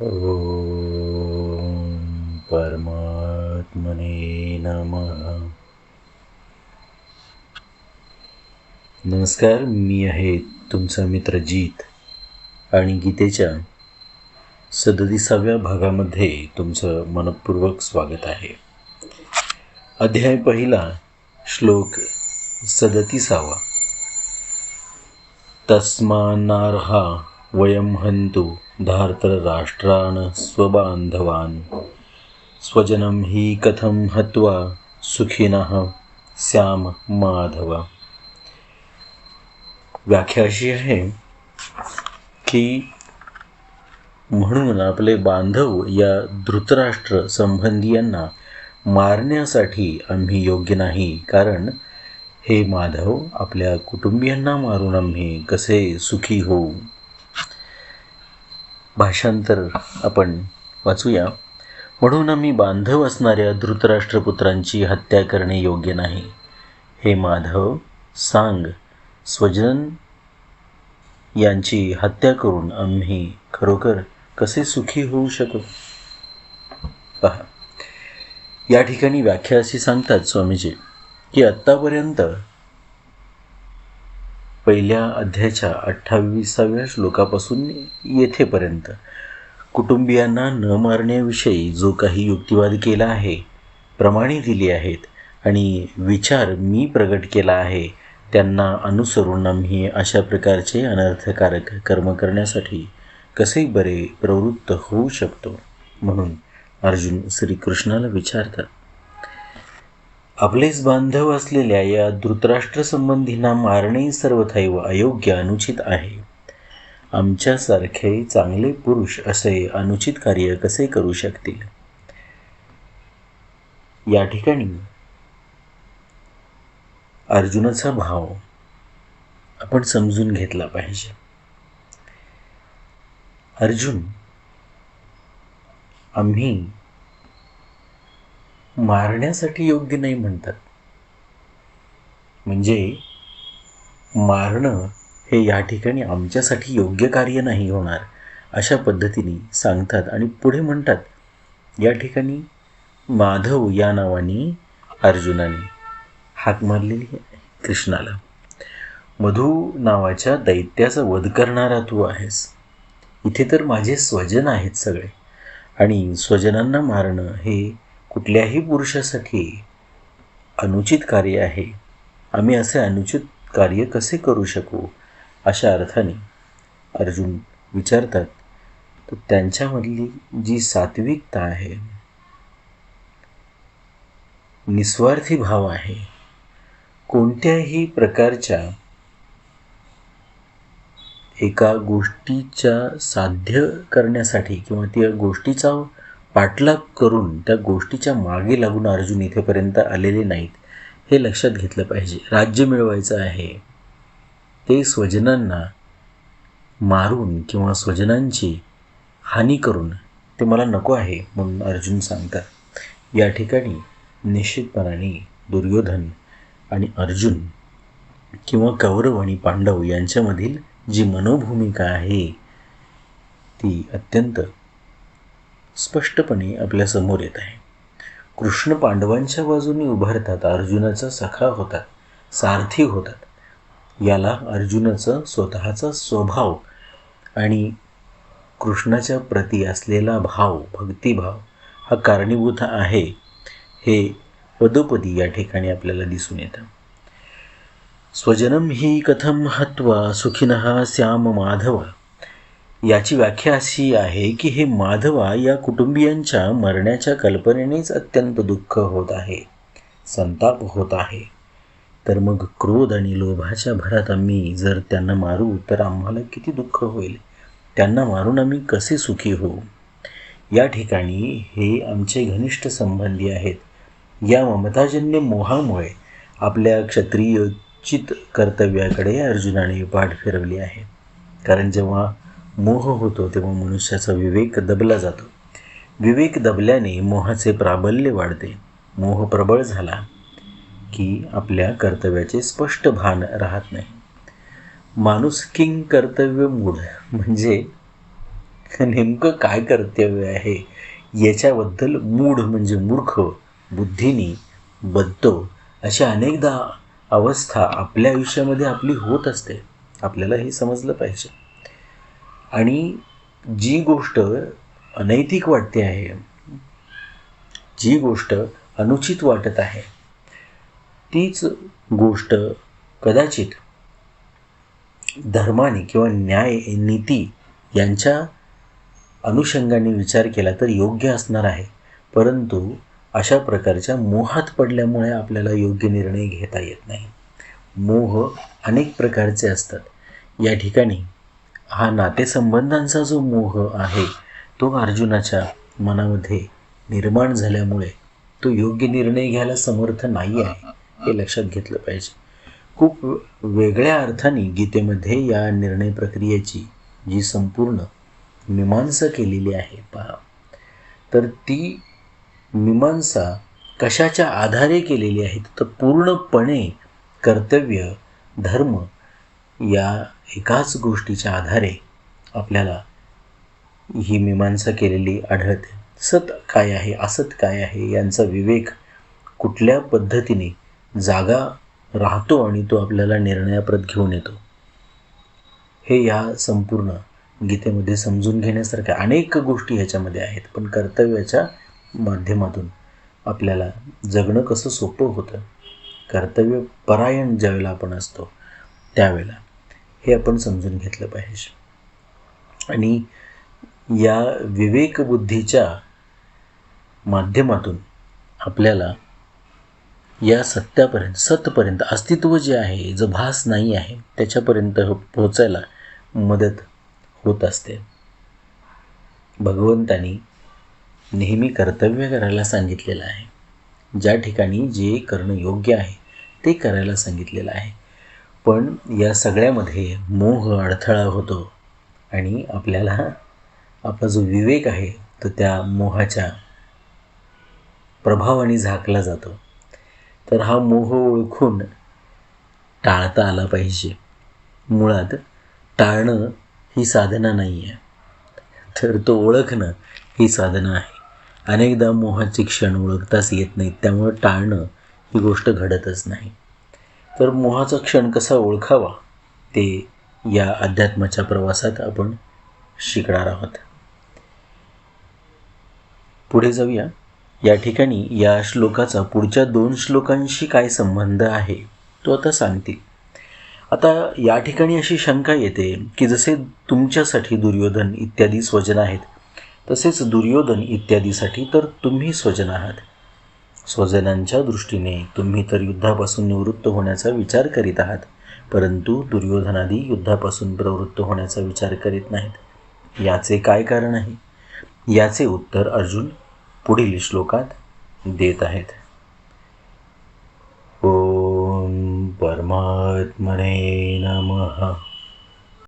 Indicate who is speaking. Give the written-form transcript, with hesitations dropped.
Speaker 1: ओम परमात्मने नमः. नमस्कार, मी आहे तुमचा मित्र जीत आणि गीतेच्या 37व्या भागामध्ये तुमचं मनपूर्वक स्वागत आहे. अध्याय पहिला, श्लोक 37. तस्मान्नार्हा वयं हन्तु धार्तराष्ट्रान् स्वबान्धवान् स्वजनं हि कथं हत्वा सुखिनः स्याम माधव. व्याख्या अशी आहे की म्हणून आपले बांधव या धृतराष्ट्र संबंधियांना मारण्यासाठी आम्ही योग्य नाही, कारण हे माधव आपल्या कुटुंबियांना मारून आम्ही कसे सुखी होऊ. भाषांतर आपण वाचूया. म्हणून आम्ही बांधव असणाऱ्या धृतराष्ट्रपुत्रांची हत्या करणे योग्य नाही. हे माधव, सांग, स्वजन यांची हत्या करून आम्ही खरोखर कसे सुखी होऊ शकू. पहा, या ठिकाणी व्याख्या अशी सांगतात स्वामीजी की आत्तापर्यंत पहिल्या अध्यायाच्या 28व्या श्लोकापासून येथेपर्यंत कुटुंबियांना न मारण्याविषयी जो काही युक्तिवाद केला आहे, प्रमाणे दिली आहेत आणि विचार मी प्रगट केला आहे, त्यांना अनुसरून आम्ही अशा प्रकारचे अनर्थकारक कर्म करण्यासाठी कसे बरे प्रवृत्त होऊ शकतो. म्हणून अर्जुन श्रीकृष्णाला विचारतात, आपलेच बांधव असलेल्या या धृतराष्ट्र संबंधींना मारणे सर्वथैव अयोग्य अनुचित आहे. आमच्यासारखे चांगले पुरुष असे अनुचित कार्य कसे करू शकतील. या ठिकाणी अर्जुनाचा भाव आपण समजून घेतला पाहिजे. अर्जुन, आम्ही मारण्यासाठी योग्य नाही म्हणतात. म्हणजे मारणं हे या ठिकाणी आमच्यासाठी योग्य कार्य नाही होणार, अशा पद्धतीने सांगतात. आणि पुढे म्हणतात, या ठिकाणी माधव या नावाने अर्जुनाने हाक मारलेली आहे कृष्णाला. मधु नावाच्या दैत्याचा वध करणारा तू आहेस. इथे तर माझे स्वजन आहेत सगळे, आणि स्वजनांना मारणं हे कुठल्याही पुरुषासाठी अनुचित कार्य आहे. आम्ही असे अनुचित कार्य कसे करू शकू, अशा अर्थाने अर्जुन विचारतात. तर त्यांच्यामधली जी सात्विकता आहे, निस्वार्थी भाव आहे, कोणत्याही प्रकारच्या एका गोष्टीच्या साध्य करण्यासाठी किंवा त्या गोष्टीचा पाठलाग करून त्या गोष्टीच्या मागे लागून अर्जुन इथेपर्यंत आलेले नाहीत, हे लक्षात घेतलं पाहिजे. राज्य मिळवायचं आहे, ते स्वजनांना मारून किंवा स्वजनांची हानी करून ते मला नको आहे, म्हणून अर्जुन सांगतात. या ठिकाणी निश्चितपणाने दुर्योधन आणि अर्जुन किंवा कौरव आणि पांडव यांच्यामधील जी मनोभूमिका आहे ती अत्यंत स्पष्टपणे आपल्यासमोर येत आहे. कृष्ण पांडवांच्या बाजूने उभारतात, अर्जुनाचा सखा होतात, सारथी होतात. याला अर्जुनाचा स्वतःचा स्वभाव आणि कृष्णाच्या प्रती असलेला भाव, भक्तिभाव हा कारणीभूत आहे, हे पदोपदी या ठिकाणी आपल्याला दिसून येतं. स्वजनम हि कथम हत्वा सुखिनः स्याम माधव. याची व्याख्या अशी आहे की हे माधवा, या कुटुंबियांच्या मरण्याच्या कल्पनेनेच अत्यंत दुःख होत आहे, संताप होत आहे. तर मग क्रोध आणि लोभाच्या भरात आम्ही जर त्यांना मारू तर आम्हाला किती दुःख होईल. त्यांना मारून आम्ही कसे सुखी होऊ. या ठिकाणी हे आमचे घनिष्ठ संबंधी आहेत. या ममताजन्य मोहामुळे आपल्या क्षत्रियोचित कर्तव्याकडे अर्जुनाने पाठ फिरवली आहे. कारण जेव्हा मोह होतो तेव्हा मनुष्याचा विवेक दबला जातो. विवेक दबल्याने मोहाचे प्राबल्य वाढते. मोह प्रबळ झाला की आपल्या कर्तव्याचे स्पष्ट भान राहत नाही. माणूस किंग कर्तव्य मूढ, म्हणजे नेमकं काय कर्तव्य आहे याच्याबद्दल मूढ म्हणजे मूर्ख बुद्धीने बदतो अशी अनेकदा अवस्था आपल्या आयुष्यामध्ये आपली होत असते. आपल्याला हे समजलं पाहिजे. आणि जी गोष्ट अनैतिक वाटते आहे, जी गोष्ट अनुचित वाटत आहे, तीच गोष्ट कदाचित धर्माने किंवा न्याय नीती यांच्या अनुषंगाने विचार केला तर योग्य असणार आहे. परंतु अशा प्रकारच्या मोहात पडल्यामुळे आपल्याला योग्य निर्णय घेता येत नाही. मोह अनेक प्रकारचे असतात. या ठिकाणी हा नातेसंबंधांचा जो मोह आहे तो अर्जुनाच्या मनामध्ये निर्माण झाल्यामुळे तो योग्य निर्णय घ्यायला समर्थ नाही आहे, हे लक्षात घेतलं पाहिजे. खूप वेगळ्या अर्थाने गीतेमध्ये या निर्णय प्रक्रियेची जी संपूर्ण मीमांसा केलेली आहे पहा, तर ती मीमांसा कशाच्या आधारे केलेली आहे तर पूर्णपणे कर्तव्य धर्म या एकाच गोष्टीच्या आधारे आपल्याला ही मीमांसा केलेली आढळते. सत काय आहे असत काय आहे यांचा विवेक कुठल्या पद्धतीने जागा राहतो आणि तो आपल्याला निर्णयाप्रत घेऊन येतो, हे या संपूर्ण गीतेमध्ये समजून घेण्यासारख्या अनेक गोष्टी ह्याच्यामध्ये आहेत. पण कर्तव्याच्या माध्यमातून आपल्याला जगणं कसं सोपं होतं, कर्तव्य परायण ज्यावेळेला आपण असतो त्यावेळेला हे आपण समजून घेतलं पाहिजे. आणि या विवेकबुद्धीच्या माध्यमातून आपल्याला या सत्पर्यंत अस्तित्व जे आहे, जो भास नाही आहे त्याच्यापर्यंत पोहोचायला मदत होत असते. भगवंतानी नेहमी कर्तव्य करायला सांगितलेलं आहे. ज्या ठिकाणी जे करणं योग्य आहे ते करायला सांगितलेलं आहे. पण या सगळ्यामध्ये मोह अडथळा होतो आणि आपल्याला आपला जो विवेक आहे तो त्या मोहाच्या प्रभावाने झाकला जातो. तर हा मोह ओळखून टाळता आला पाहिजे. मुळात टाळणं ही साधना नाही आहे, तर तो ओळखणं ही साधना आहे. अनेकदा मोहाचे क्षण ओळखताच येत नाहीत, त्यामुळं टाळणं ही गोष्ट घडतच नाही. तर मोहाचा क्षण कसा ओळखावा ते या अध्यात्माच्या प्रवासात आपण शिकणार आहोत. पुढे जाऊया. या ठिकाणी या श्लोकाचा पुढच्या 2 श्लोकांशी काय संबंध आहे तो आता सांगतील. आता या ठिकाणी अशी शंका येते की जसे तुमच्यासाठी दुर्योधन इत्यादी स्वजन आहेत, तसेच दुर्योधन इत्यादीसाठी तर तुम्ही स्वजन आहात. स्वजनांच्या दृष्टीने तुम्ही तर युद्धापासून निवृत्त होण्याचा विचार करीत आहात, परंतु दुर्योधनादी युद्धापासून प्रवृत्त होण्याचा विचार करीत नाहीत. याचे काय कारण आहे? याचे उत्तर अर्जुन पुढील श्लोकात देत आहेत. ओम परमात्मने नमः.